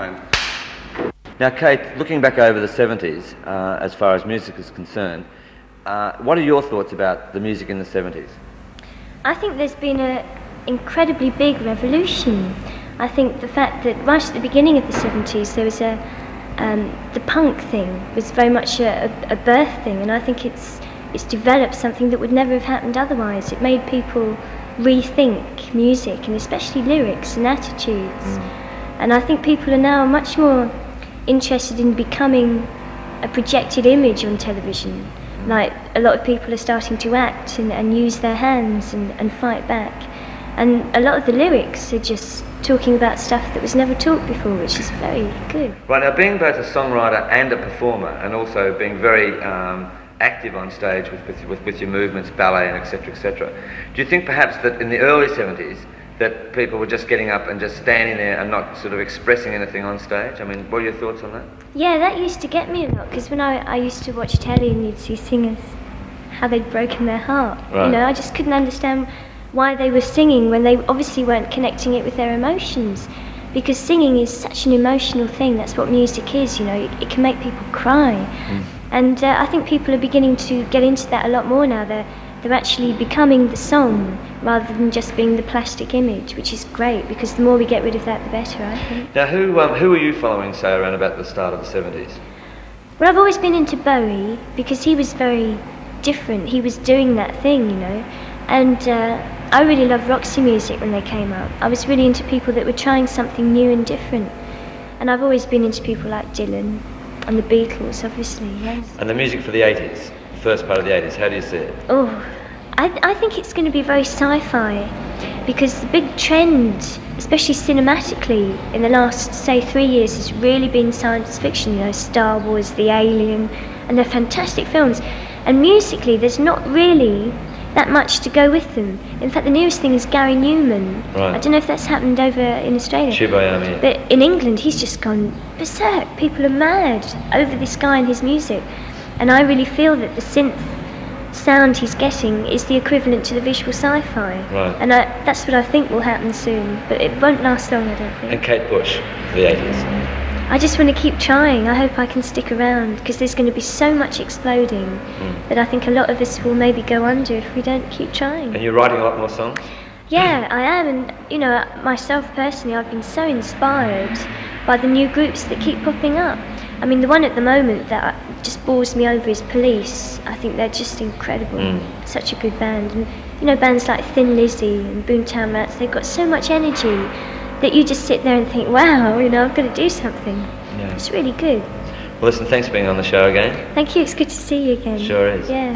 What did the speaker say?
time. Now, Kate, looking back over the 70s, as far as music is concerned, what are your thoughts about the music in the 70s? I think there's been an incredibly big revolution. I think the fact that right at the beginning of the 70s there was the punk thing was very much a birth thing, and I think it's developed something that would never have happened otherwise. It made people rethink music, and especially lyrics and attitudes. And I think people are now much more interested in becoming a projected image on television. Like, a lot of people are starting to act and use their hands and fight back. And a lot of the lyrics are just talking about stuff that was never talked before, which is very good. Right, now being both a songwriter and a performer, and also being very active on stage with your movements, ballet and etc., do you think perhaps that in the early 70s that people were just getting up and just standing there and not sort of expressing anything on stage? I mean, what are your thoughts on that? Yeah, that used to get me a lot, because when I used to watch telly and you'd see singers, how they'd broken their heart. Right. You know, I just couldn't understand why they were singing when they obviously weren't connecting it with their emotions, because singing is such an emotional thing. That's what music is, you know. It can make people cry. And I think people are beginning to get into that a lot more now. They're actually becoming the song rather than just being the plastic image, which is great, because the more we get rid of that, the better, I think. Now, who were you following, say, around about the start of the 70s? Well, I've always been into Bowie, because he was very different. He was doing that thing, you know. And I really loved Roxy music when they came out. I was really into people that were trying something new and different. And I've always been into people like Dylan and the Beatles, obviously, yes. And the music for the 80s, the first part of the 80s, how do you see it? Oh, I think it's going to be very sci-fi, because the big trend, especially cinematically, in the last, say, 3 years has really been science fiction, you know, Star Wars, the Alien, and they're fantastic films. And musically, there's not really that much to go with them. In fact, the newest thing is Gary Newman. Right. I don't know if that's happened over in Australia. Chibayami. But in England, he's just gone berserk. People are mad over this guy and his music. And I really feel that the synth sound he's getting is the equivalent to the visual sci-fi. Right. And that's what I think will happen soon. But it won't last long, I don't think. And Kate Bush for the 80s. I just want to keep trying. I hope I can stick around, because there's going to be so much exploding that I think a lot of us will maybe go under if we don't keep trying. And you're writing a lot more songs? Yeah, I am. And, you know, myself personally, I've been so inspired by the new groups that keep popping up. I mean, the one at the moment that just bores me over is Police. I think they're just incredible. Such a good band. And, you know, bands like Thin Lizzy and Boomtown Rats, they've got so much energy that you just sit there and think, wow, you know, I've got to do something. Yeah. It's really good. Well, listen, thanks for being on the show again. Thank you, it's good to see you again. Sure is. Yeah.